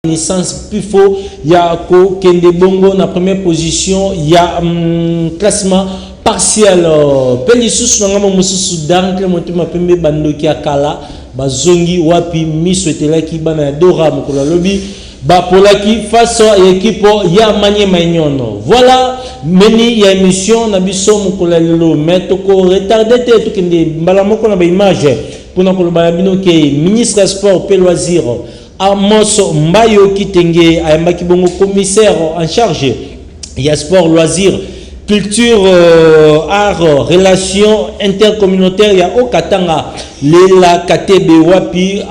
Naissance Pifo, il y a Kende Bongo na première position, il y a classement partiel. Pelissus n'angamo mususu dangle montuma pembe bandoki akala bazongi wapi miswetela ki bana dora mukula lobi ba polaki face à l'équipe ya manye mainyono. Voilà meni ya émission na biso mukula lelo mais toko retardé te to kende mbala moko na ba image pour na koloba bino ke ministre sport pe loisir Amos Mbayo Kitenge ayambaki bongo commissaire en charge ya sport loisir culture art relations intercommunautaires ya Okatanga lela KTB wapi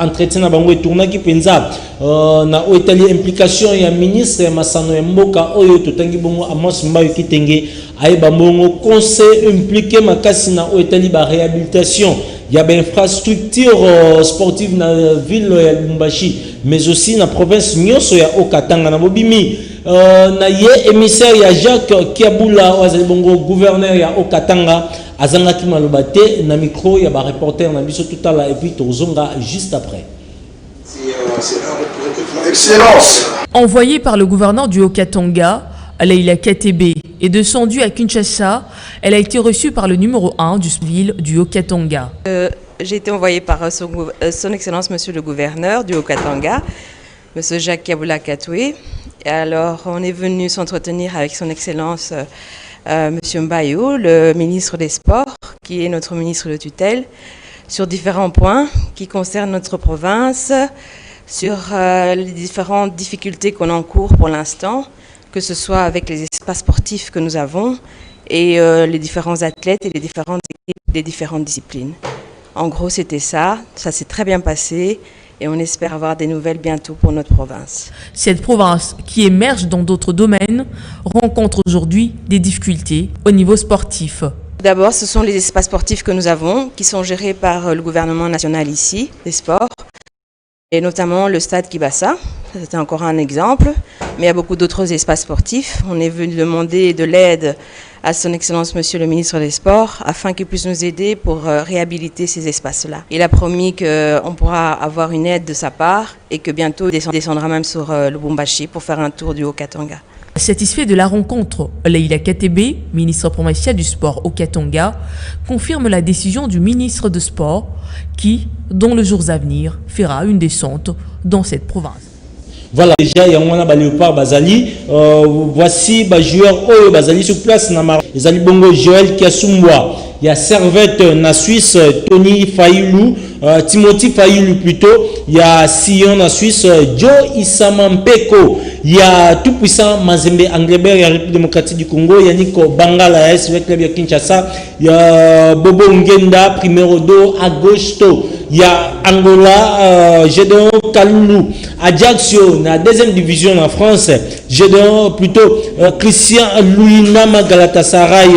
entretien na bango tournaki penza na Italie implication ya ministre ya Masano ya Mboka oyo totangi bongo Amos Mbayo Kitenge ayeba bongo conseil impliqué makasi na Italie ba réhabilitation il y a une infrastructure sportive dans la ville de Lubumbashi, mais aussi dans la province Nyoso ya Okatanga na Bobimi. Na ye émissaire ya Jacques Kiabula bongo gouverneur ya Okatanga azanga ki malobate na micro ya ba reporter na biso tout à l'heure et puis tozonga juste après. Excellence. Envoyé par le gouverneur du Haut-Katanga, Leila Katebe, est descendue à Kinshasa. Elle a été reçue par le numéro 1 du ville du Haut-Katanga. J'ai été envoyée par son Excellence Monsieur le gouverneur du Haut-Katanga, Monsieur Jacques Kiabula Katoué. Et alors, on est venu s'entretenir avec son Excellence Monsieur Mbayo, le ministre des Sports, qui est notre ministre de tutelle, sur différents points qui concernent notre province, sur les différentes difficultés qu'on encourt pour l'instant, que ce soit avec les espaces sportifs que nous avons et les différents athlètes et les différentes équipes des différentes disciplines. En gros, c'était ça. Ça s'est très bien passé et on espère avoir des nouvelles bientôt pour notre province. Cette province, qui émerge dans d'autres domaines, rencontre aujourd'hui des difficultés au niveau sportif. D'abord, ce sont les espaces sportifs que nous avons, qui sont gérés par le gouvernement national ici, des sports, et notamment le stade Kibasa. C'était encore un exemple, mais il y a beaucoup d'autres espaces sportifs. On est venu demander de l'aide à son Excellence Monsieur le ministre des Sports afin qu'il puisse nous aider pour réhabiliter ces espaces-là. Il a promis qu'on pourra avoir une aide de sa part et que bientôt il descendra même sur le Lubumbashi pour faire un tour du Haut-Katanga. Satisfait de la rencontre, Leila Katebe, ministre provincial du sport au Katanga, confirme la décision du ministre de Sport qui, dans les jours à venir, fera une descente dans cette province. Voilà, déjà, il y a un léopard Bazali. Voici les joueurs Bazali sur place. Les Ali Bongo Joël Kiasumwa. Il y a Servette na Suisse, Tony Failou, Timothy Failou plutôt. Il y a Sion na Suisse, Joe Isamampeko. Il y a tout puissant Mazembe Anglebert, il y a République démocratique du Congo. Il y a Nico Bangala, avec club de Kinshasa. Il y a Bobo Ngenda, Primero do Agosto. Il y a Angola, Gédéon Kalulu, Ajaccio, la deuxième division en France. Gédéon plutôt Christian Louis Nama Galatasaray,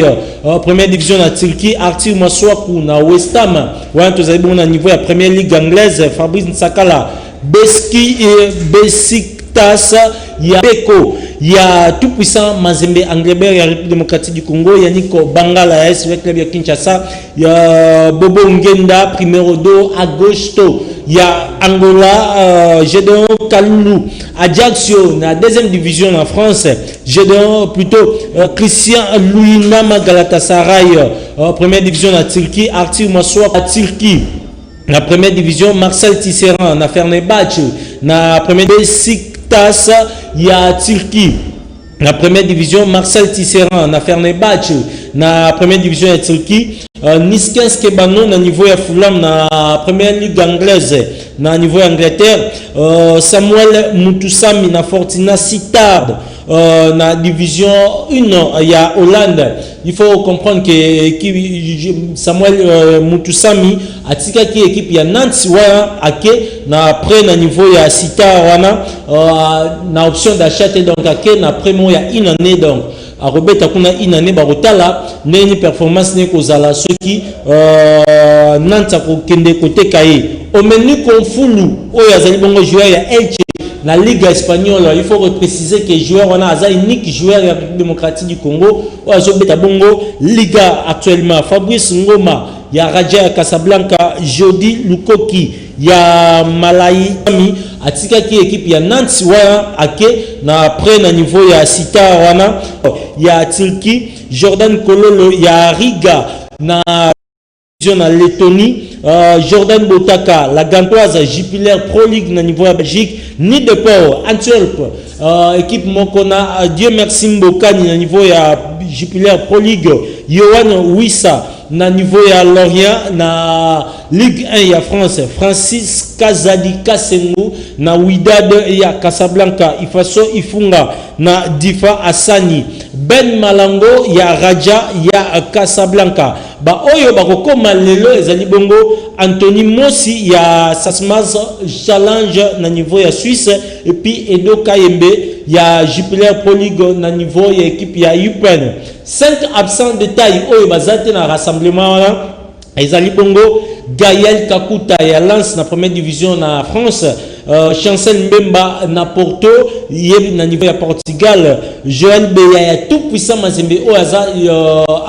première division en Turquie. Arthur Maswaku na West Ham. Ouais, tous avez bon à niveau de la première ligue anglaise. Fabrice Nsakala, Beski et Besiktas. Il y a Beko, il y a tout puissant Mazembe Anglebert, il y a République démocratique du Congo, il y a Nico Bangala, avec le club de Kinshasa, il y a Bobo Ngenda, Primero do Agosto, il y a Angola, Gédéon Kalulu, Ajaccio, la deuxième division en France, Gédéon plutôt Christian Louis Nama Galatasaray, première division en Turquie, Arthur Maswak à Turquie. La première division, Marcel Tisserand, na Fenerbahçe, na première Besiktas, il y a Turquie. La première division, Marcel Tisserand, na Fenerbahçe, na première division en Turquie. Niskens Kebano, na niveau ya Fulham, na première ligue anglaise, na niveau Angleterre. Samuel Mutusami, na Fortuna Sittard, na division 1, il y a Hollande. Il faut comprendre que Samuel Mutusami a tika ki équipe ya Nantes wana ake na après na niveau ya Sita wana na option d'achat donc ake na primo ya une année donc a rebeta kuna une année ba rotala neni performance ne kozala ceux qui Nantes ko kende côté kaye au menu konfulu oyo azali bongo joueur ya Elche la Ligue espagnole. Il faut préciser que joueur on a unique joueur de la République démocratique du Congo ou azobeta bongo Liga actuellement. Fabrice Ngoma il y a Raja ya Casablanca, Jody Lukoki, il y a Malayi atika qui équipe il y a Nantes wana ake na après na niveau ya Sita wana, il y a Tilki, Jordan Kololo, il y a Riga na Lettonie, Jordan Botaka, la Gantoise, Jupiler Pro League na niveau ya Belgique, Nid de Port, Antwerp, équipe Mokona, Dieu merci Mbokani na niveau ya Jupiler Pro League, Yohan Wissa na niveau ya Lorient na Ligue 1 ya France, Francis Kazadi Kasengu na Wydad ya Casablanca, Ifaso Ifunga na Difa Asani, Ben Malango ya Raja ya Casablanca. Ba oyo bakokoma lelo ezali bongo Anthony Mosi ya Sasmas Challenge na niveau ya Suisse et puis Edo Kayembe ya Jupiler Pro League na niveau ya équipe ya UPN. 5 absents de taille oyo bazate na rassemblement wana ezali bongo Gaël Kakuta ya Lens na première division na France, Chancel Mbemba na Porto yeb na niveau ya Portugal, Joël Beya ya tout puissant Mazembe oaza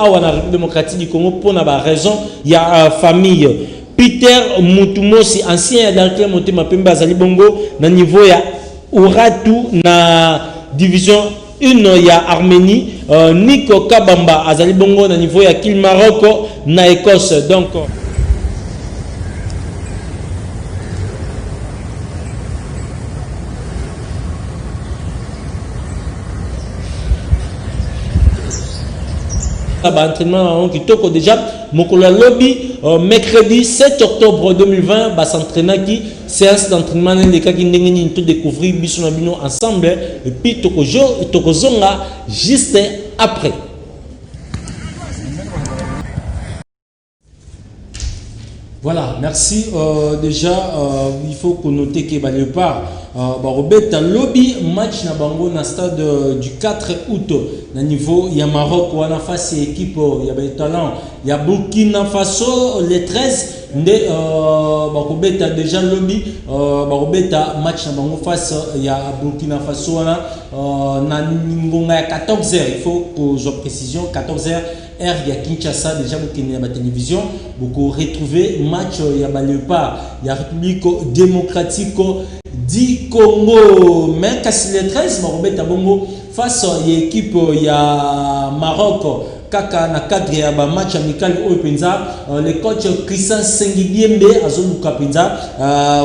awa na République démocratique du Congo pour na ba raison ya famille. Peter Mutumosi ancien ya Dalclé Motema Pembe azali bongo na niveau ya Uratu na division 1 ya Arménie, Nico Kabamba azali bongo na niveau ya Kilmaroc na Écosse. Donc entraînement qui toko déjà Mokola Lobby mercredi 7 octobre 2020 va s'entraîner qui séance d'entraînement les cas qui n'engagent tout découvrir bisous nabino ensemble et puis toko zonga juste après. Voilà, merci. Déjà, il faut qu'on note que le part Robert lobby match na bango na stade du 4 août na niveau ya Maroc ou en face équipe ya talent ya Burkina Faso les 13 nde Robert déjà lobby Robert match na bango face ya Burkina Faso na ngonga ya 14h. Il faut que je précision 14h heure ya Kinshasa. Déjà vous connaissez la télévision vous retrouver match ya Léopard ya République démocratique du Congo. Mais kasi les 13 Robert bongo face à l'équipe ya Maroc kaka na cadre ya ba match amical au penza le coach Christian Sengibiembe azoluka penza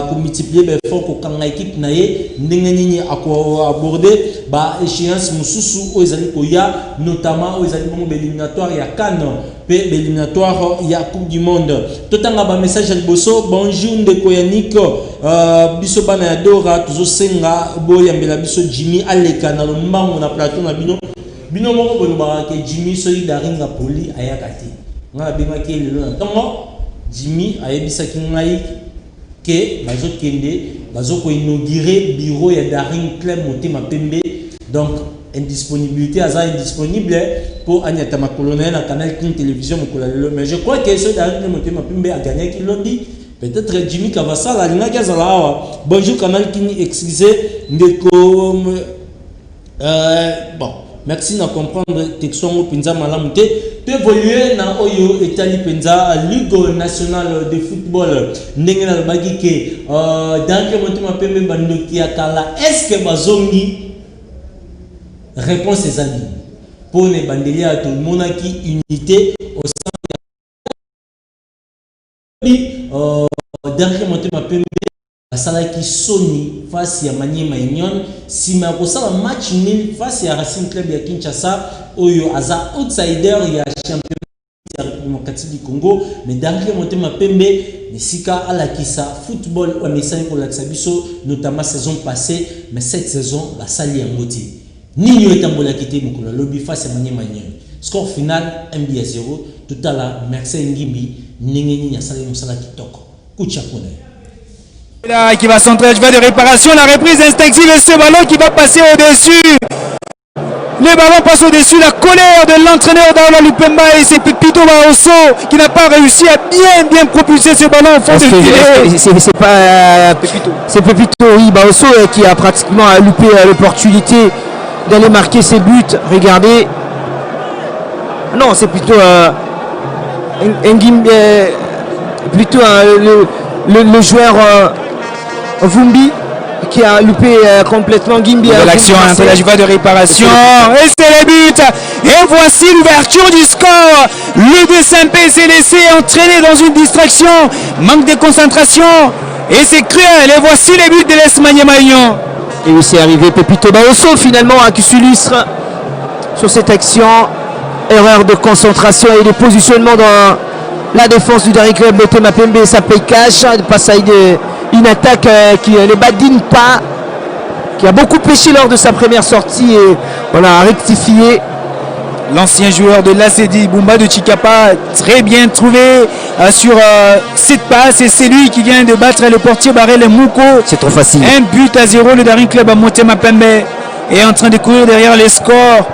pour multiplier ba effort ko kanga équipe na ye ndenge nini ako aborder ba échéance mususu o ezali ko ya notamment o ezali bongo éliminatoire ya CAN pe éliminatoire ya Coupe du Monde. Totanga ba message liboso bonjour ndeko Yannick biso bana ya Dora tuzo senga boyambela biso Jimmy aleka na lombango na plateau na bino bino moko bolobaka ke Jimmy soki daringa poli ayaka te nga bengaki lelo na ntongo Jimmy ayebisaki ngai ke bazokende bazoko inaugurer bureau ya Daring Club Motema Pembe, donc indisponibilité aza indisponible pour Agnata Makolonel na canal King Télévision mokola lelo. Mais je crois que ce Daring Club Motema Pembe a gagné qui lobby peut-être Jimmy Kavasa la linga kazala awa. Bonjour canal King, excusez ndeko bon. Merci de comprendre texto penza malamu te évoluer na oyo etali penza Ligue nationale de football ndenge na bagi ke dans le Motema Pembe bandoki akala est-ce que bazongi réponse ezali pour ne bandelia tout monaki unité au sein dans le Motema Pembe asalaki Sony face ya Maniema Union sima kosala match nul face ya Racing Club ya Kinshasa oyo aza outsider ya championnat ya République du Congo. Mais dans le Motema Pembe nisika alakisa football au message pour la biso notamment saison passée, mais cette saison basali ngoti nini etambola kité mokolo lobby face ya Maniema Union, score final 1-0. Tout à l'heure Merci Ngimbi ningeni ya sala mosala kitoko kucha kone qui va centrer, je vais de réparation, la reprise instinctive et ce ballon qui va passer au-dessus. Le ballon passe au-dessus, la colère de l'entraîneur d'Aola Lupemba et c'est Pepito Baosso qui n'a pas réussi à bien propulser ce ballon au fond de filet. C'est pas Pepito. C'est Pepito, oui, Baosso qui a pratiquement loupé l'opportunité d'aller marquer ses buts. Regardez. Non, c'est plutôt plutôt le joueur Vumbi qui a loupé complètement Gimbi. L'action entre la joie de réparation et c'est le but. Et voici l'ouverture du score. Le DSMP s'est laissé entraîner dans une distraction, manque de concentration et c'est cruel. Et voici le but de l'Es Magnon. Et oui, c'est arrivé Pepito Baosso finalement qui s'illustre sur cette action. Erreur de concentration et de positionnement dans la défense du Daring Club Motema Pembe. Ça paye cash. Passe à une attaque qui ne badine pas, qui a beaucoup pêché lors de sa première sortie et on a rectifié. L'ancien joueur de l'ACD, Bumba de Chikapa, très bien trouvé sur cette passe et c'est lui qui vient de battre le portier Barrel Mouko. C'est trop facile. 1-0, le Daring Club à Motema Pembe est en train de courir derrière les scores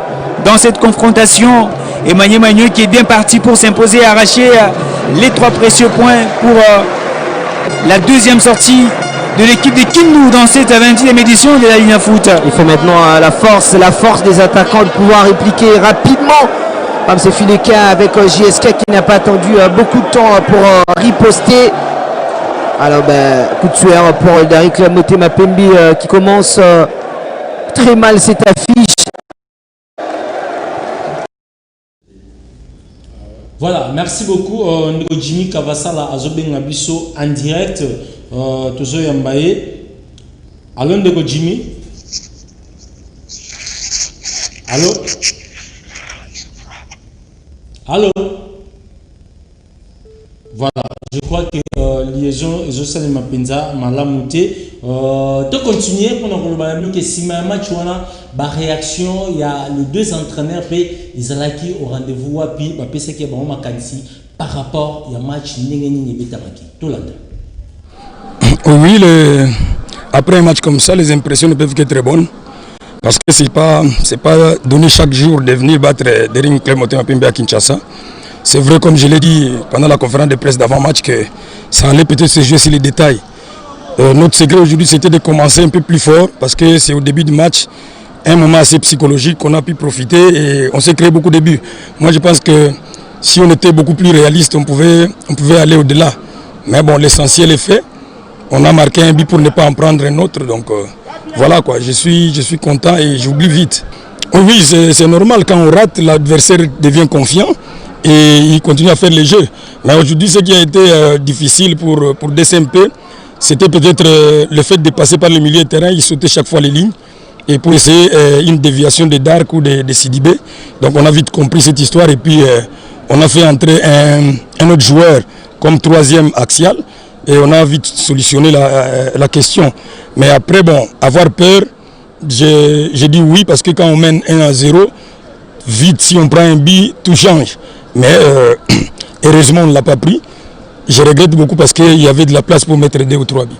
dans cette confrontation. Et Magnon qui est bien parti pour s'imposer et arracher les 3 précieux points pour la deuxième sortie de l'équipe de Kindu dans cette 20e édition de la Ligue Foot. Il faut maintenant la force des attaquants de pouvoir répliquer rapidement. Comme c'est Fileka avec JSK qui n'a pas attendu beaucoup de temps pour riposter. Alors coup de sueur pour le Daring Club Motema Pembe qui commence très mal cette affiche. Voilà, merci beaucoup. Jimmy Kavasala Azobenga Bisso en direct. Tozo Yambaye. Allô, Jimmy. Allô. Allô. Voilà, je crois que liaison et je salue ma penza malamouté. De continuer pour nous regarder que si ma match on a réaction, il y a les 2 entraîneurs puis ils allaient qui au rendez-vous puis bah c'est que bon ma qualité par rapport il y a match n'engagné betamaki tout le monde. Oui, après un match comme ça, les impressions ne peuvent qu'être très bonnes parce que c'est pas donné chaque jour de venir battre Daring Club Motema Pembe à Kinshasa. C'est vrai, comme je l'ai dit pendant la conférence de presse d'avant-match, que ça allait peut-être se jouer sur les détails. Notre secret aujourd'hui, c'était de commencer un peu plus fort parce que c'est au début du match, un moment assez psychologique qu'on a pu profiter et on s'est créé beaucoup de buts. Moi, je pense que si on était beaucoup plus réaliste, on pouvait aller au-delà. Mais bon, l'essentiel est fait. On a marqué un but pour ne pas en prendre un autre. Donc voilà quoi, je suis content et j'oublie vite. Oui, c'est normal, quand on rate, l'adversaire devient confiant. Et il continue à faire les jeux. Mais aujourd'hui, ce qui a été difficile pour DSMP, c'était peut-être le fait de passer par le milieu de terrain. Il sautait chaque fois les lignes. Et pour essayer une déviation de Dark ou de Sidibé. Donc on a vite compris cette histoire. Et puis on a fait entrer un autre joueur comme 3e axial. Et on a vite solutionné la question. Mais après, bon, avoir peur, j'ai dit oui. Parce que quand on mène 1-0, vite, si on prend un but, tout change. Mais heureusement, on ne l'a pas pris. Je regrette beaucoup parce qu'il y avait de la place pour mettre 2 ou 3 buts.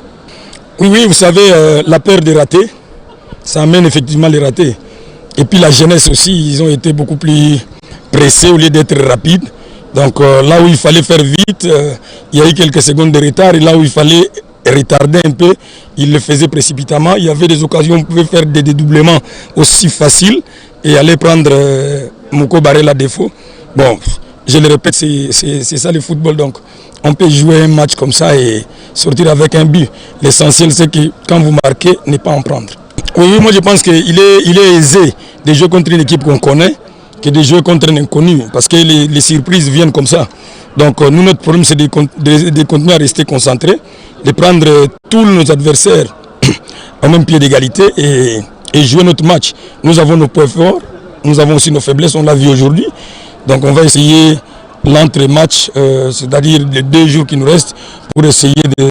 Oui, vous savez, la peur de rater, ça amène effectivement les ratés. Et puis la jeunesse aussi, ils ont été beaucoup plus pressés au lieu d'être rapides. Donc là où il fallait faire vite, il y a eu quelques secondes de retard. Et là où il fallait retarder un peu, ils le faisaient précipitamment. Il y avait des occasions où on pouvait faire des dédoublements aussi faciles et aller prendre Mouko Barrel à défaut. Bon, je le répète, c'est ça le football. Donc, on peut jouer un match comme ça et sortir avec un but. L'essentiel, c'est que quand vous marquez, ne pas en prendre. Oui, moi je pense qu'il est aisé de jouer contre une équipe qu'on connaît que de jouer contre un inconnu. Parce que les surprises viennent comme ça. Donc, nous, notre problème, c'est de continuer à rester concentrés, de prendre tous nos adversaires au même pied d'égalité et jouer notre match. Nous avons nos points forts, nous avons aussi nos faiblesses, on l'a vu aujourd'hui. Donc on va essayer l'entre-match, c'est-à-dire les 2 jours qui nous restent, pour essayer de...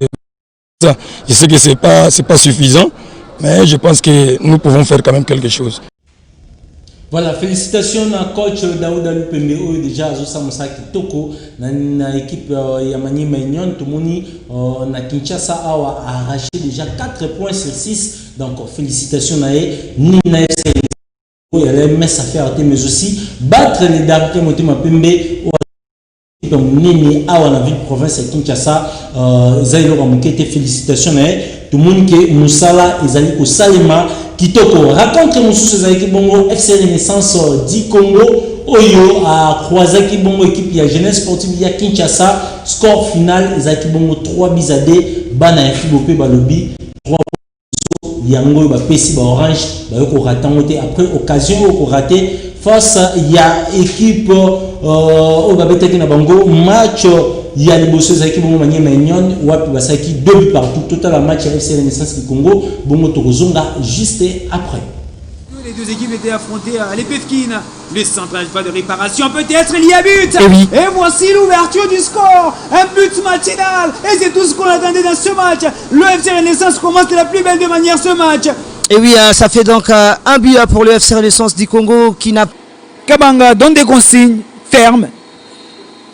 Je sais que ce n'est pas suffisant, mais je pense que nous pouvons faire quand même quelque chose. Voilà, félicitations à coach Daouda Lupembe, déjà à Zosamosa Kitoko, dans l'équipe Yamani Maignon, tout le monde na Kinshasa a arraché déjà 4 points sur 6. Donc félicitations à Nina FC. Il y a les messes à faire, mais aussi battre les Daring Club Motema Pembe au Nini à la ville province de Kinshasa. Zaïlo Ramokete, félicitations à tout le monde qui Moussala et Zali Salima Kitoko. Raconte-nous sur ces bongo FC Renaissance du Congo oyo a croisé qui bongo équipe ya jeunesse sportive ya Kinshasa. Score final ezaki bongo 3-2 bana ya Fibope balobi 3 yango ba pesi ba orange ba yoko ratangote après occasion ko raté face ya équipe au babetaki na bango match ya liboso ezaki bongo Maniema Union wapi basaki 2 buts partout total match ya FC Renaissance du Congo bongo tokozonga juste après. Les deux équipes étaient affrontées à l'Epefkine. Le central pas de réparation, peut-être il y a but. Et oui. Et voici l'ouverture du score. Un but matinal. Et c'est tout ce qu'on attendait dans ce match. Le FC Renaissance commence de la plus belle de manière ce match. Et oui, ça fait donc un but pour le FC Renaissance du Congo qui n'a... Kabanga donne des consignes fermes.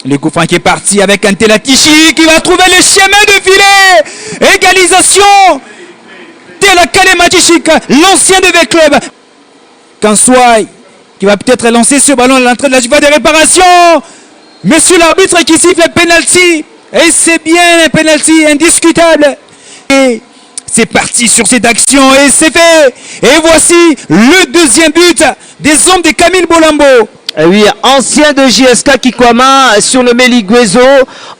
Le coup franc qui est parti avec un Telatichi qui va trouver le chemin de filet. Égalisation. Telatichi, l'ancien de V-Club. Kanswai qui va peut-être lancer ce ballon à l'entrée de la jugada de réparation. Monsieur l'arbitre qui siffle le penalty. Et c'est bien un penalty indiscutable. Et c'est parti sur cette action et c'est fait. Et voici le deuxième but des hommes de Camille Bolambo. Et oui, ancien de JSK Kikwama sur le Meliguezo.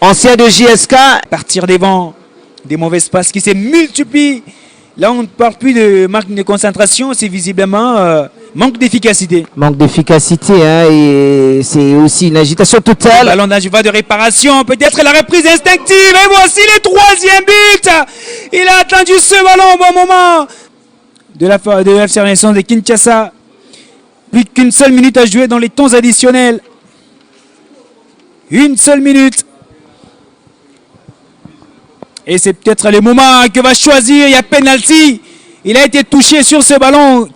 Ancien de JSK. Partir devant des mauvaises passes qui se multiplient. Là, on ne parle plus de manque de concentration, c'est visiblement manque d'efficacité. Manque d'efficacité, hein, et c'est aussi une agitation totale. Ballon d'un de réparation, peut-être la reprise instinctive. Et voici le troisième but. Il a attendu ce ballon au bon moment. De la FC Renaissance de Kinshasa. Plus qu'une seule minute à jouer dans les temps additionnels. Une seule minute. Et c'est peut-être le moment que va choisir. Il y a penalty. Il a été touché sur ce ballon.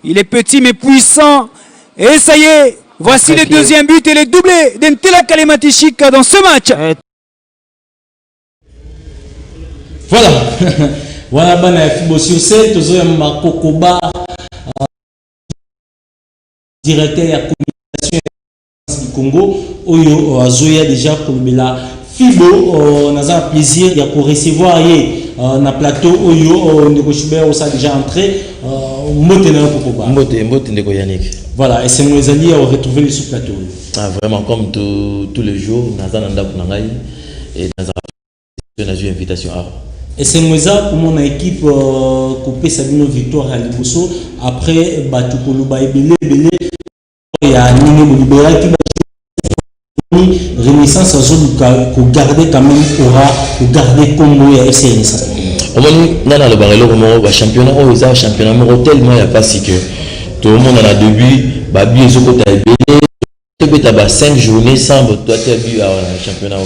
Il est petit mais puissant. Et ça y est. Voici le deuxième but et le doublé d'Ntela Kalematichik dans ce match. Voilà. Voilà, bana Fibo sur 7. Tozo Makokoba, directeur de la communication du Congo. Oyo Azoya déjà Kolobela. Fibo, on a un plaisir de recevoir na plateau Oyo Negochibert ça déjà entré. Voilà, et c'est nos alliés à retrouver sur plateau. Ah, vraiment, comme tous les jours, nous avons et nous avons une invitation. Et c'est nous pour mon équipe coupé Sabino Victoire à Liboso. Après, Batukoluba et Belé, il y a Nino Libéra qui Renaissance à zone pour garder quand même aura pour garder Congo et FC Renaissance. Au moins, dans le barrel, le championnat, il y championnat tellement il n'y a pas si que tout le monde en a début, Babi et Zoko tu as 5 journées sans toi tu as vu à championnat.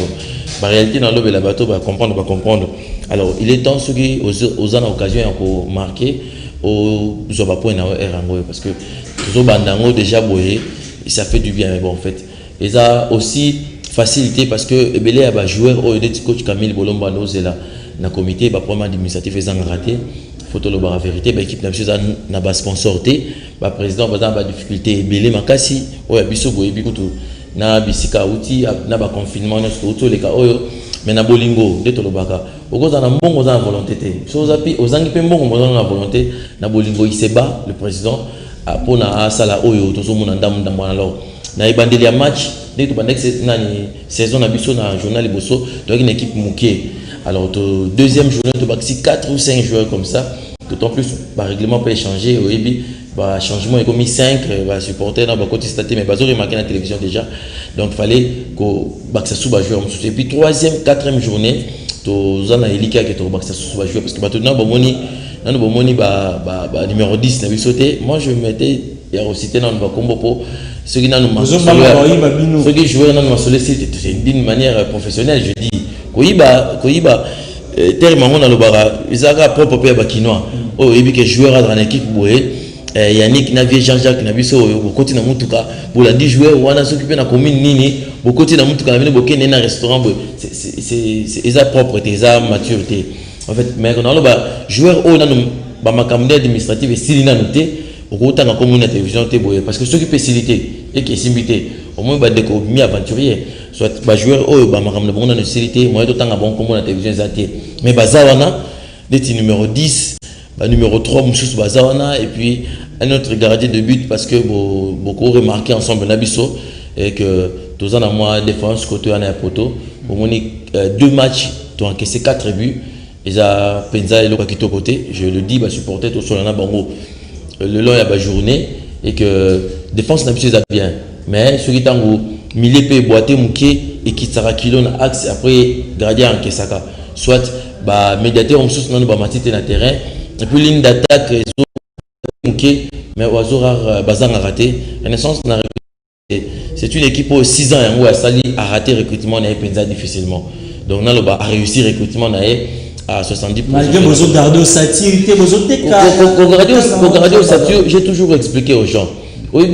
En réalité, dans le bateau, va comprendre. Alors, il est temps ceux qui aux occasion de marquer au Zobapo et Rango parce que Zobandango déjà boyé, ça fait du bien, mais bon en fait. Et ça aussi facilité parce que Ebele a joueur au coach Camille Bolomba Nozela na comité ba premier administratif et raté photo le bar vérité ba équipe na ba sponsorté ba président ba ba difficulté Ebele makasi oya biso boye bikutu na bisika outi na ba confinement na auto les cas oyo mais na bolingo de to lobaka okoza na mbongo za volonté te so zapi ozangi pe mbongo na volonté na bolingo iseba le président a pona sala oyo to so mona ndamu na alors na ibandeli ya match dès que pendant que saison na biso na journal liboso donc une équipe mouké alors deuxième journée to baxi 4 ou 5 joueurs comme ça d'autant plus par règlement peut changer au ebi bah changement est commis 5 va supporter dans côté staté mais bazo remarqué na télévision déjà donc fallait que baxa sous ba joueur et puis troisième quatrième journée to zana elika que to baxa sous ba joueur parce que maintenant bomoni ba numéro 10 na bisoté moi je mettais il y a aussi dans le combo pour ceux qui n'ont ceux qui jouent dans le c'est d'une manière professionnelle je dis Koyiba terme on a le bara ils ont propre pays bakinois oh et puis que joueur dans l'équipe boé Yannick Navier Jean-Jacques Nabiso beaucoup na mutuka pour la 10 joueurs on a s'occuper na commune nini beaucoup na mutuka na boké na restaurant c'est ils ont propreté ils ont maturité en fait mais on a le joueur on a ba makamde administratif et silina noté autant en commune télévision parce que ceux qui facilité et qui simité au moins ba déco mi aventurier soit ba joueur oh ba makamde bon na facilité moi autant bon commune télévision zaté mais bazawana des numéro 10 numéro 3, Moussous Bazawana, et puis un autre gardien de but parce que beaucoup remarqué ensemble Nabiso et que tous en a moins défense côté en poto. Au moins 2 matchs, tu as encaissé 4 buts. Et ça, Penza et le côté, je le dis, supporter tout sur le bango. Le long, il y a la journée et que défense n'a plus bien. Mais ce qui est en haut, Milépé, Boité, Mouké et qui sera kilo na axe après gardien en Kesaka. Soit médiateur, on se dans le terrain. Et puis ligne d'attaque, Mouké, mais oiseau rare, Bazang a raté. En essence, c'est une équipe au 6 ans où Sali a raté le recrutement et Penza difficilement. Donc, on a réussi le recrutement à 70%. Malgré vos autres garder au satire, vos autres Pour garder au satire, j'ai toujours expliqué aux gens. Oui,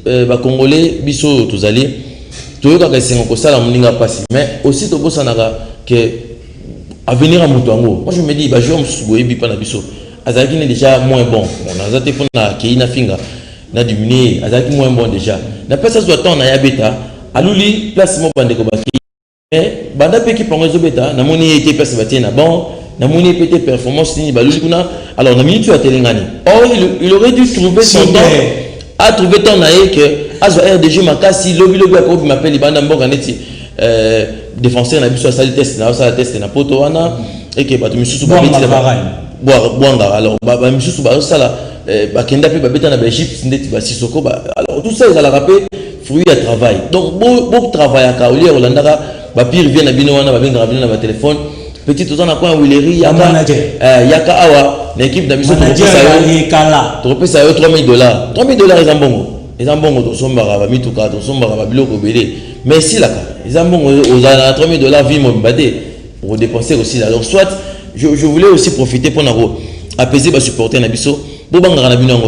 les Congolais, Bisso, tous allés, tout le monde c'est ça la moninga passe. Mais aussi, tout le monde que à venir à Moutongo. Moi, je me dis, je vais me dire, Bisso. Azaki est déjà moins bon. On a fait Keina Finga. On a diminué. Azaki moins bon déjà. D'après ça, soit on a yabeta. Alouli, place mon bande kobaki. Mais, banda pe qui prend les obeta. Na moni été place bâtie na bon. Na moni pété performance ni baluli kuna. Alors, on a mis tu à Telengani. Or, il aurait dû trouver son temps. A trouvé ton aïe que Azo RDG Makasi, lobby à Kobi m'appelle Ibanda Mboganeti. Défenseur n'a plus soit sali test, n'a pas test na poto wana. Et que bah tu me sous boire alors monsieur Souba ça là bakenda pe babeta na Belgique ndeti ba Sissoko alors tout ça ils allaient rappeler fruit à travail donc beaucoup travail à Kaoli Rolandaka ba pire vient na bino wana ba benga bino na ba téléphone petit tout en a quoi Willery yaka awa l'équipe d'Abisso trop ça yo $3,000 $3,000 ils en bongo to sombara ba mituka to sombara ba biloko belé mais si là ils en bongo aux $3,000 vie mo mbadé pour dépenser aussi là donc soit je voulais aussi profiter pour apaiser les supporters Nabiso. Pour que les gens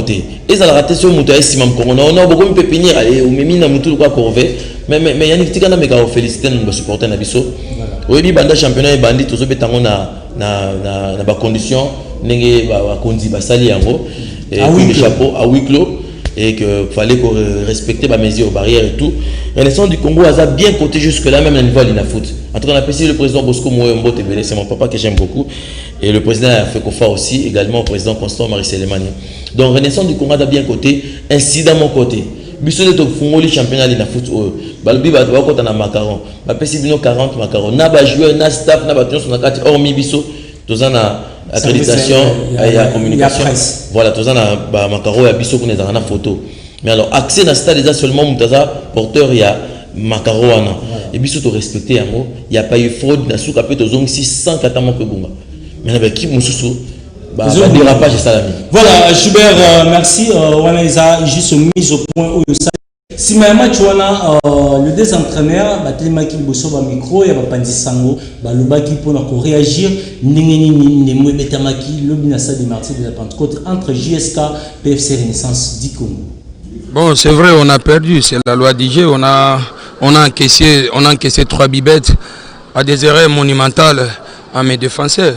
ils ont raté ce moto ici même on a beaucoup de pépinières et on met mutu quoi corvée mais yannick tika na meka féliciter les supporters Nabiso. Oui banda championnat et bandit tous betango na ba condition ndenge ba kondi ba sali yango et le chapeau à huis clos et que fallait respecter les mesures barrières et tout. Renaissance du Congo a bien côté jusque là même à niveau de la foot. En tout cas, on a apprécié le président Bosco Moembo Tebele, c'est mon papa que j'aime beaucoup. Et le président Fekofa aussi, également le président Constant Marie-Sélémanie. Donc Renaissance du Congo a bien côté, ainsi dans mon côté. Bissot de Fungoli championnat de la foot. Balbi va devoir côté na macaron. Ma pesi bino 40 macaron. Na ba joueur, na staff, na ba tuyon sur na carte hormis Bissot. Tous en a accréditation et la communication. Voilà, tous en a ba macaron et Bissot qu'on est dans la photo. Mais alors accès na stade déjà seulement Moutaza porteur il y a Macaroana. Et puis surtout respecter il n'y a pas eu fraude dans ce capé de zone 640 que bunga. Mais avec qui Moussou dérapage et salami. Voilà, Schubert, merci. On a juste mise au point où si maintenant tu as le désentraîneur, Batelimaki Bosso ba micro et Bapandi Sango, Balubaki pour réagir, Ningeni Betamaki, le Binassa de Martyrs de la Pentecôte entre JSK et PFC Renaissance du Congo. Bon, c'est vrai, on a perdu, c'est la loi d'IG, on a encaissé 3 bibettes à des erreurs monumentales à mes défenseurs.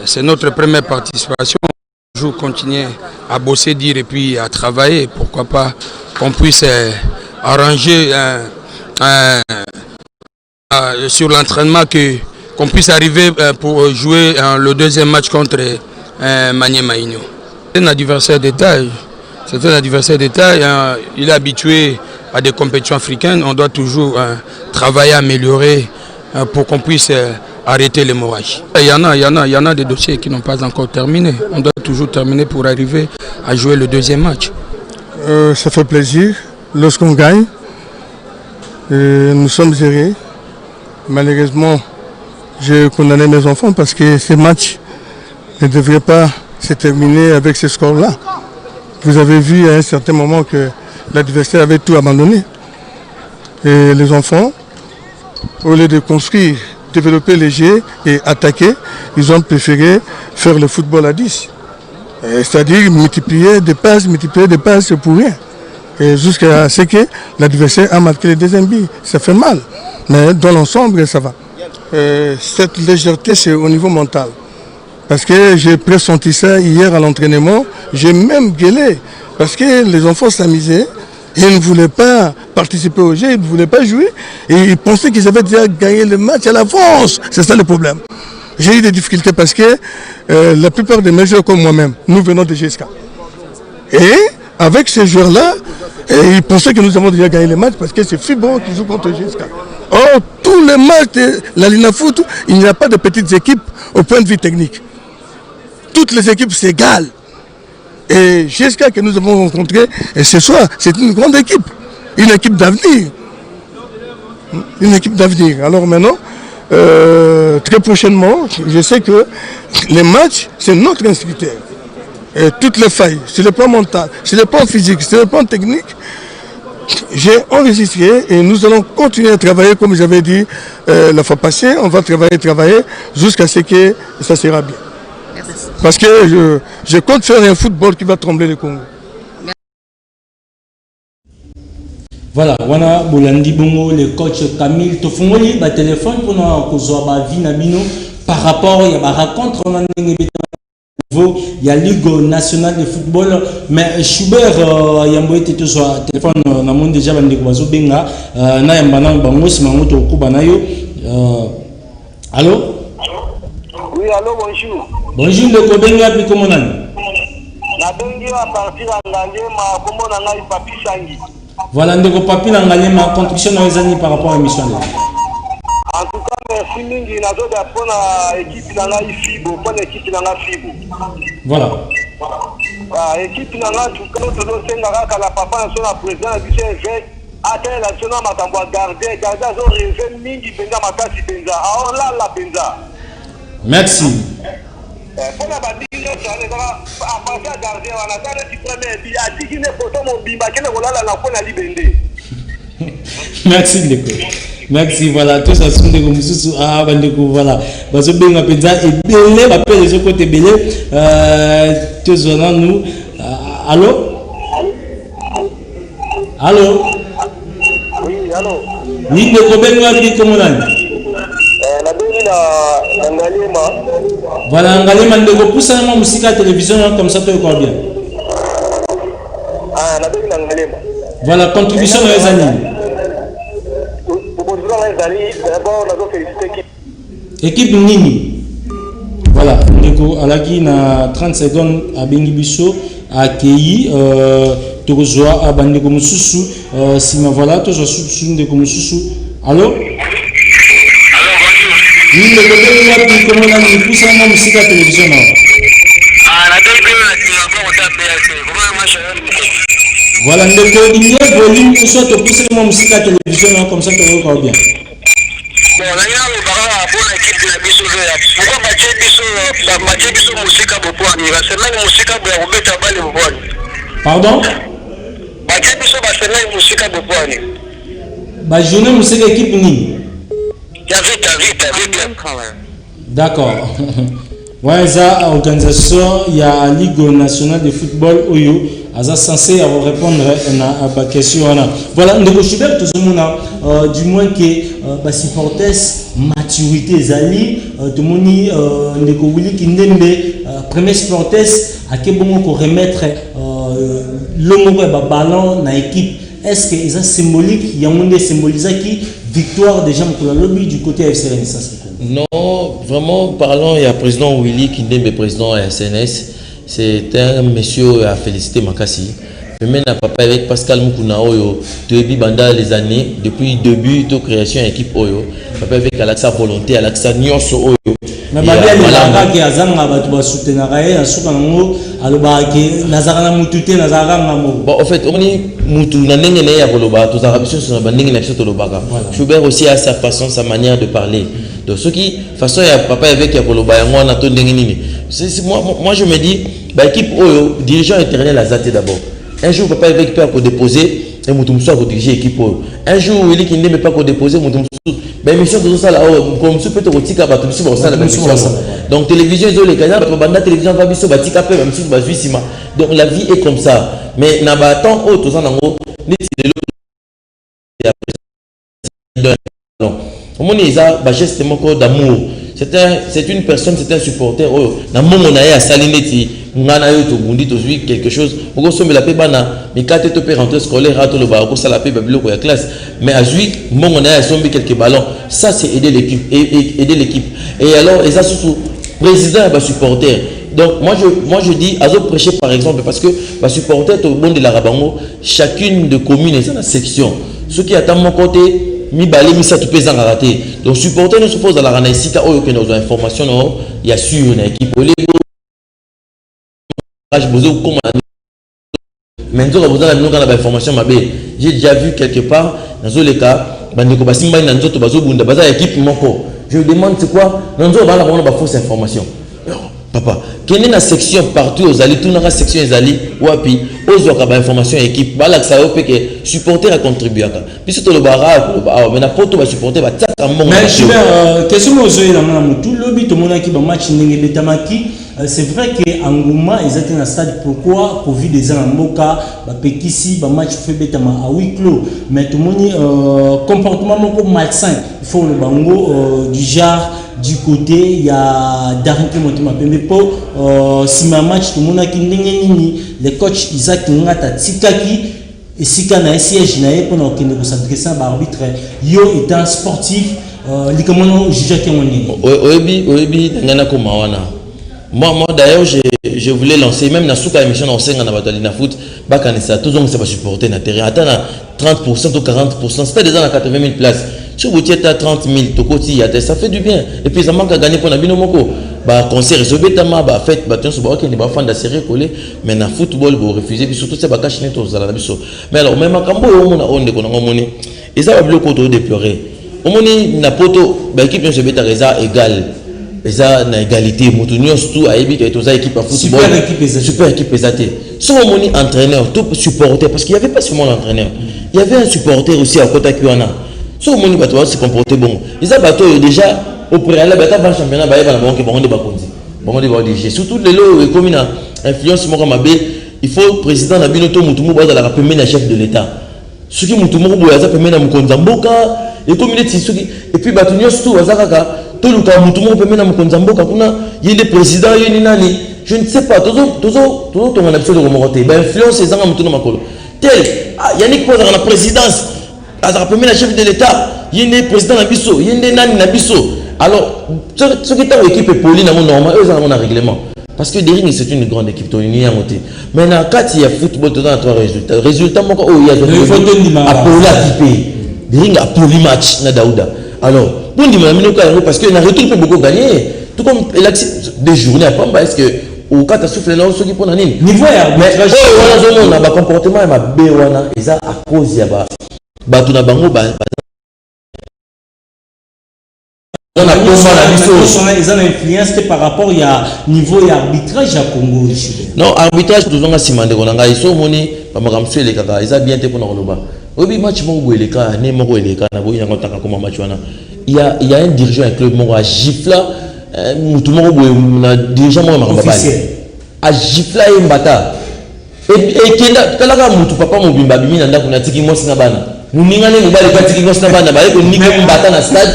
C'est notre première participation. On va toujours continuer à bosser, dire et puis à travailler. Pourquoi pas qu'on puisse arranger sur l'entraînement, qu'on puisse arriver pour jouer le deuxième match contre Maniema Maïno. C'est un adversaire de taille. C'est un adversaire de taille. Il est habitué à des compétitions africaines. On doit toujours travailler, améliorer pour qu'on puisse arrêter l'hémorragie. Il y en a des dossiers qui n'ont pas encore terminé. On doit toujours terminer pour arriver à jouer le deuxième match. Ça fait plaisir lorsqu'on gagne. Nous sommes heureux. Malheureusement, j'ai condamné mes enfants parce que ces matchs ne devraient pas se terminer avec ce score-là. Vous avez vu à un certain moment que l'adversaire avait tout abandonné. Et les enfants, au lieu de construire, développer les jeux et attaquer, ils ont préféré faire le football à 10. C'est-à-dire multiplier des passes pour rien. Et jusqu'à ce que l'adversaire a marqué le deuxième but. Ça fait mal. Mais dans l'ensemble, ça va. Cette légèreté, c'est au niveau mental. Parce que j'ai pressenti ça hier à l'entraînement. J'ai même gueulé. Parce que les enfants s'amusaient. Ils ne voulaient pas participer au jeu, ils ne voulaient pas jouer. Et ils pensaient qu'ils avaient déjà gagné le match à l'avance. C'est ça le problème. J'ai eu des difficultés parce que la plupart des mes joueurs comme moi-même, nous venons de GSK. Et avec ces joueurs-là, ils pensaient que nous avons déjà gagné les matchs parce que c'est Fibon qui joue contre GSK. Or, tous les matchs de la Lina Foot, il n'y a pas de petites équipes au point de vue technique. Toutes les équipes s'égalent. Et GSK que nous avons rencontré, et ce soir, c'est une grande équipe. Une équipe d'avenir. Une équipe d'avenir. Alors maintenant, très prochainement, je sais que les matchs, c'est notre instituteur. Et toutes les failles, sur le plan mental, sur le plan physique, sur le plan technique, j'ai enregistré et nous allons continuer à travailler, comme j'avais dit la fois passée, on va travailler jusqu'à ce que ça sera bien. Parce que je compte faire un football qui va trembler le Congo. Voilà, wana Bolandi Bongo, le coach Camille Tofongoli, ba téléphone pour nous kozwa ba vie na bino par rapport à ba rencontre on a niveau il y a Ligue nationale de football mais Schubert yambo était tout sur téléphone na monde déjà bande ko bazo benga na yamba na bango simango to kuba na yo allô. Oui, allô, bonjour. Bonjour le kobenga puis comment on a na bengi à partir d'Angalema comment on a eu papi sangi. Voilà, ndeko papi na ngalema contribution na ezani par rapport à l'émission. En tout cas, merci mingi na zo da pona équipe na ngai Fibo, pona équipe na ngai Fibo. Voilà. Équipe na ngai tout cas to do senga ka la papa na sona président du CFC atteint la sona makambo garder zo rêver mingi penza makasi penza. Alors là la penza. Merci. Pour la bâtisse, à partir de garder, on a gardé du premier billet, à 10 guinées pour ton bimba, qui est la fois à libérer. Merci Ndeko. Merci, voilà, tout ça sont des commissions. Ah, Ndeko, voilà. Parce que bien rapide, et belé, après les autres côtés belé, tous venant nous. Allô? Allô? Oui, allô? Oui, Ndeko, ben rapide, comment on a? La béni na Ngalema. Voilà, Ngalema, Ndeko, pousse à musique à la télévision, comme ça, tu es bien. Ah, la béni na Ngalema. Voilà, contribution dans les années. Pour les années, d'abord, on a félicité équipe Nini. Voilà, Ndeko, Alaki, na 30 secondes à Bengibiso, à Kei, Togozoa, à Bandeko Moussousou, Sima, voilà, toujours sous Ndeko Moussousou. Allô? Oui, le gouvernement dit comment on a mis plus à musique à la télévision. Voilà, le coordinateur volume pour soit pousser la musique à la télévision comme ça tu vois bien. Bon, là il y a le barrage pour l'équipe de la Bissau. Pourquoi Mathieu Bissau musique à Bopoani? C'est même musique à Bopoani. Pardon? Mathieu Bissau c'est même musique à Bopoani. Bah journée musique équipe ni. D'accord. Ouais, ça organisation, il y a la Ligue nationale de football Oyo, ça censé répondre à la question. Voilà, nous avons tout le monde, du moins que les supporters maturité zali, tout le monde nous avons qui n'aime premier supporters à quel moment qu'on remettre l'homme ballon dans l'équipe. Est-ce que c'est symbolique? Il y a un monde symbolisé qui victoire déjà pour le lobby du côté FCNS. Non, vraiment parlant, il y a le président Willy Kindembe, président SNS. C'est un monsieur à féliciter Makassi. Mais maintenant, papa avec Pascal Mukuna Oyo, depuis les années, depuis le début de création de l'équipe Oyo, papa avec Alexa Volonté, Alexa Nyonso Oyo. Mais il y a des gens qui soutenir en fait, on est Moutou, Schubert aussi a sa façon, sa manière de parler. Donc, ce qui, façon, il y a papa avec Yakoloba, moi je me dis, l'équipe Oyo, dirigeant éternel à Zate d'abord. Un jour, papa avec peur pour déposer, et Moutou Moussa pour diriger l'équipe Oyo. Un jour, il dit qu'il n'aime pas pour déposer, Moutou Moussa. Mais mission de ça là, comme ce peut être tika bato biso ça la mission. Donc télévision ils ont les canaux, banda télévision va biso batika pe même si ba juisima. Donc la vie est comme ça. Mais na ba temps auto ça nango neti de l'autre. Au moins ils a ba geste moko d'amour. C'est une personne, c'est un supporter. Oh, na momo na ya salineti ngana yo to bundi to zui quelque chose oko sombe la pe bana mi kate to pe rentrée scolaire rato le ba ko sala pe babilo ko ya classe mais azui mbongo na ya sombi quelques ballons ça c'est aider l'équipe aider l'équipe et alors et ça surtout président et supporter. Donc moi je dis à prêcher par exemple parce que les supporters au bon de la Rabango chacune de communes est dans section ceux qui attendent mon côté mi balé mi ça tout pesant à rater donc supporter nous suppose à la ranaisika ou que nous avons information non il y a sûr une équipe au lego je besoin comment maintenant vous avez besoin d'information ma j'ai déjà vu quelque part dans les cas bandeko basimba na nzoto bazobunda baza équipe moko je demande c'est quoi nzoto bala bona ba fausse information papa quelle est la section partout aux alliés tout dans la section les alliés wapi ozoka ba information équipe bala que ça veut que supporter à contribuer puis surtout le bara mais na poto ba supporter ba tsaka mbongo mais je question ozoyi na mona tout lobby to mona ki ba match ndenge betamaki c'est vrai que Angouma ils étaient dans le stade pourquoi Covid des en Mboka ba pekisi ba match fait betama à huis clos mais tout monde comportement moko malsain il faut le bango du genre du côté il y a Darin Clémentement Pembe po si ma match tout le monde qui ndenge nini le coach Isaac Ngata Tikaki et si kana siège na pour na okende ko s'adresser à arbitre yo étant sportif likamono juge qui on est oebi ngana ko mawana. Moi d'ailleurs, je voulais lancer, même dans la émission dans 5 ans na foot, bakanisa, tout le monde va supporter na terrain. Attends, 30% ou 40%, c'est déjà dans 80 000 places. Si vous êtes à 30 000, ça fait du bien. Et puis ça manque à gagner pour la binomoko. Bah, concert, résobétama, bah, fête, bah, tiens, ok, les enfants de série collés, mais dans football, vous refusez, puis surtout, c'est pas caché net aux alambiso. Mais alors, même à Cambo, on a honte de qu'on a monnaie. Et ça va bloquer de déplorer. Au moment où na poto, bah, équipe, se met à résa égal. Et ça, na égalité, Moutounion, surtout, à Ebi, qui est aux équipes à football. Super équipe pesatée. Son entraîneur, tout supporter, parce qu'il n'y avait pas seulement l'entraîneur. Il y avait un supporter aussi à Kota Kuana. Son moni bateau se comporter bon. Ils ont bateau déjà, au préalable, il y a un championnat, il y a un bon qui est bakondi. Bon, on est surtout les lots, comme une influence, il faut le président Nabinoto Moutoumou, il a rappelé le chef de l'État. Ce qui Moutoumou, il a rappelé le Moukonzamboka, et comme il est ici, et puis Batounion, surtout, tout le temps, Moutoumou peut mettre Moukonzamboka, il y a des présidents, il y a des nani. Je ne sais pas, tout on a besoin de remonter. Influence, c'est ça, Moutoumou. Tel, Yannick pose dans la présidence, il a rappelé le chef de l'État, il y a des présidents Nabiso, il y a des nani Nabiso. Alors, ce qui est dans l'équipe est poli, normal, eux, ils ont un règlement. Parce que Dering, c'est une grande équipe, tu n'y as monté. Maintenant, quand il y a football, tu as 3 résultats. Résultat, il y a Dering a poli match, na Daouda. Alors, bon, parce qu'il y a un retour peut beaucoup gagner. Tout comme des journées à Pamba, est-ce que au cas de souffler là, ceux qui prennent un niveau, mais on a un comportement, et ça à cause de ils ont influence par rapport à niveau et arbitrage à Congo. Non, arbitrage, tout le monde a simandé. Ils sont monés, ils ont bien été pour nous. Oui, match mongo les cas, né mongo les cas, il y a un dirigeant avec club mongo à Gifla, tout le monde a dirigeant mongo à Gifla et Mbata. Et quand mutu papa mobimba bimi nanda kuna tiki mosi na bana. Muningane mobali ka tiki mosi na bana, ba ko niki Mbata na stade.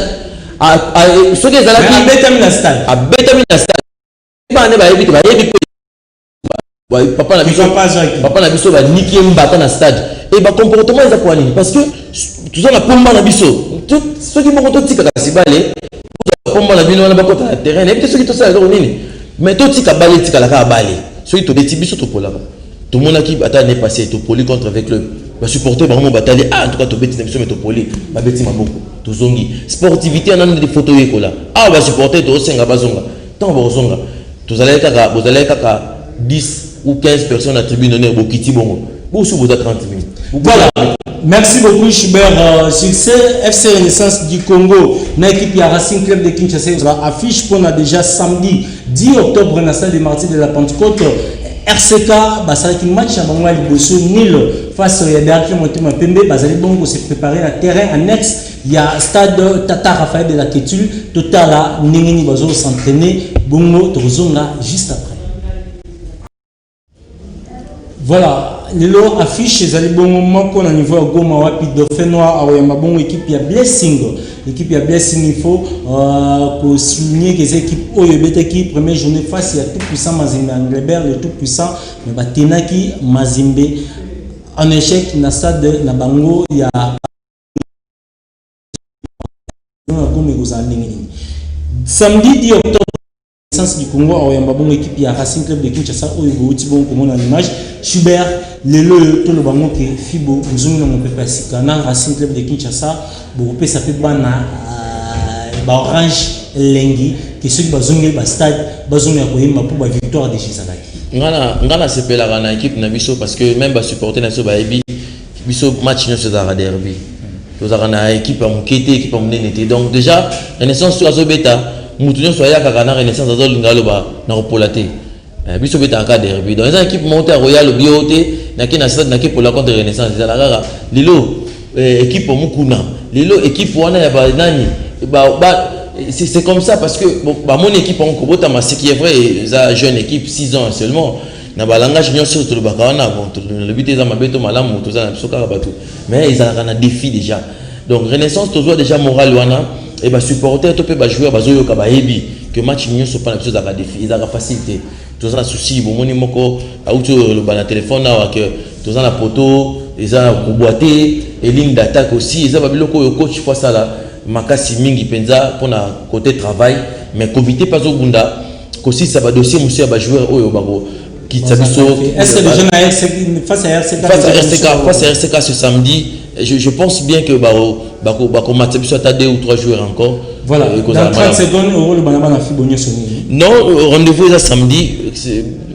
Ce qui est à la Betamina stade. À Betamina stade. Ba ne ba yebi ba yebi papa na biso ba niki Mbata na stade. Et bah comportement ils quoi parce que tout ça la pomba na biso tout ceux qui vont tout tika kasibale pomba na bino na ba kota terrain et ceux qui tout ça nini mais tout tika balé tika la ka balé ceux qui tout des biso tout pour là tout le monde qui bataille n'est passé tout poli contre avec le va supporter vraiment bataille en tout cas tout bêtise biso mais tout poli ba bêtise maboko tout zongi sportivité on a des photos écola va supporter tout senga bazonga tant ba zonga vous allez kaka 10 ou 15 personnes à tribune honneur bokiti bongo vous avez 30 000. Voilà. Merci beaucoup, Chibert. Succès FC Renaissance du Congo. L'équipe de Racing Club de Kinshasa affiche pour déjà samedi 10 octobre dans la salle des Martyrs de la Pentecôte. RCK, ça va match à Bangoua Liboso, Nil face à Yadaki Montema Pembe. Bazali Bongo s'est préparé à terrain annexe. Il y a stade Tata Raphaël de la Kétul. Totala, Ningini Bazo s'entraîner. Bongo Tozonga juste après. Voilà, lelo affiche ezali bongo moko na niveau ya Goma wapi Dauphin Noir aoyamba bongo équipe ya Blessing. L'équipe ya Blessing, il faut souligner que cette équipe oyo betaki première journée face à tout puissant Mazembe Anglebert, le tout puissant mais batenaki Mazembe en échec na stade na bango ya samedi 10 octobre du Congo aoyamba bongo équipe ya Racing Club de Kinshasa oyo bouti bon comme en image Schubert lelo to le bango ke Fibo nzungu na mopepa sikana Racing Club de Kinshasa bo pesa pe bana ba orange lengi que ceux qui bazongel ba stade bazonga koyemba pour ba victoire de Chizalaki ngana sepela na équipe na biso parce que même ba supporter na so ba ebi biso match no se dara derby to zara na équipe à mokete équipe à monenete donc déjà Renaissance to azobeta mutunyo so ya kaka na Renaissance azolinga loba na kopolate biso beta ka derby donc les équipe montée à Royal Bioté na ki na stade na ki pour la contre Renaissance za la kaka lilo équipe mukuna lilo équipe wana ya ba nani c'est comme ça parce que bon, mon équipe en Kobota, ce qui est vrai, c'est jeune équipe, 6 ans seulement. Na balangage bien sûr tout le bakana bon le but est dans ma bête malam tout ça mais ils ont un défi déjà. Donc Renaissance toujours déjà moral wana et ba supporter to pe ba joueur ba zoyo ka ba hebi que match mignon so pas la à défi, ils ont la facilité. Tout ça souci bon moni moko auto le bana téléphone na que tout ça la poto, ils ont boîté et ligne d'attaque aussi, ils ont ba biloko yo coach fois ça là. Makasi mingi penza pour na côté travail mais comité pas au bunda aussi ça va dossier monsieur ba joueur oyo bako qui sabiso est-ce que déjà na face à RCK ce samedi je pense bien que bako matsabiso ta 2 ou 3 joueurs encore voilà dans 30 secondes le banana na fibonyo soni non rendez-vous est samedi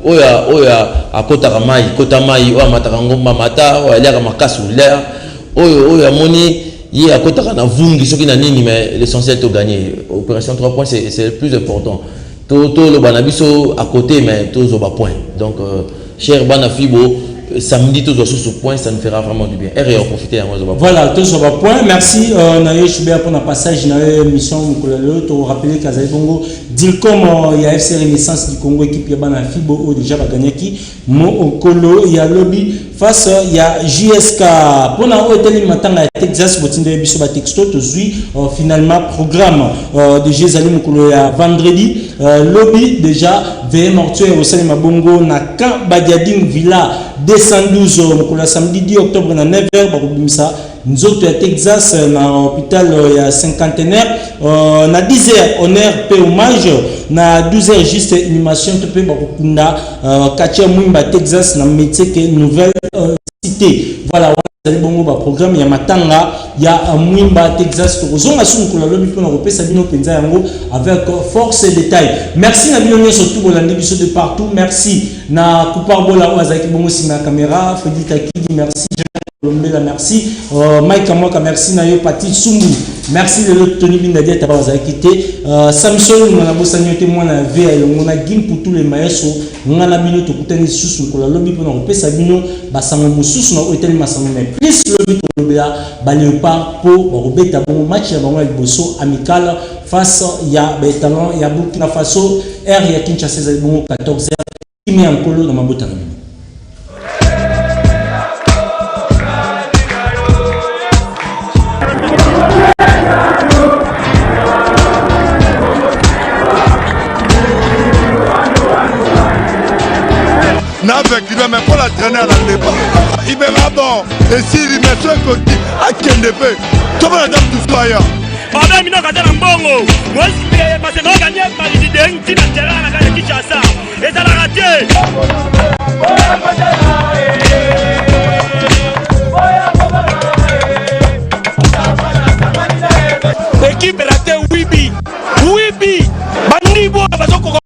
oya à Kotamai oya matarango mata oya la makasu l'air oya moni il y a côté na vungi ce qui n'a ni mais l'essentiel est de gagner opération 3 points c'est le plus important tout le banabiso à côté mais tous au bas point donc cher banafibo samedi tous au sous point ça nous fera vraiment du bien et en profiter à moi voilà tous au bas point merci naye Schubert pour notre passage na mission mukolelo to rappeler qu'azali bongo dire comme il y a FC Renaissance du Congo équipe ya banafibo déjà ba gagner qui mo okolo ya lobby face il y a JSK pour na hôtel matanga Texas botinde biso ba texto to zui finalement programme de Jézali mukolo ya vendredi lobby déjà VM mortuaire au Salima Bongo na camp Badiading Villa 212 mukolo samedi 10 octobre na 9h ba kubimisa nzoto ya Texas na hôpital ya cinquantenaire na 10h honneur pe hommage na 12h juste animation to pe ba kunda Katia Mwimba Texas na métier que nouvelle cité voilà bongo ba programme ya matanga ya Mwimba Texas to zonga sumukula lobi pona kopesa bino penza yango avec force et détail merci na bino surtout bolandi biso de partout merci na Kuparbola Wazaki bongo sima caméra Freddy Takidi merci merci Mike Amoka merci na yo Pati Sumbu merci le Tony Bindadia tabaza quitté Samson mona bosani te mona VL mona gim pour tous les maestros ngana bino to kutani susu ko la lobi pona kopesa bino basango mususu na hôtel masango mais plus lobi to lobela ba léopard po ba robeta bon match ya bango liboso amical face ya Betalon ya Burkina Faso R ya Kinshasa za bongo 14h kimi ankolo na mabota na N'avec il va même pas la traîner dans le débat. Il va bon. Et s'il met un côté à Kendebe, tu vas la dame du foyer. Madame, il n'a pas de bongo. Moi, je vais passer mon gagnant par les idées qui n'ont pas de Kinshasa. Et ça l'a raté.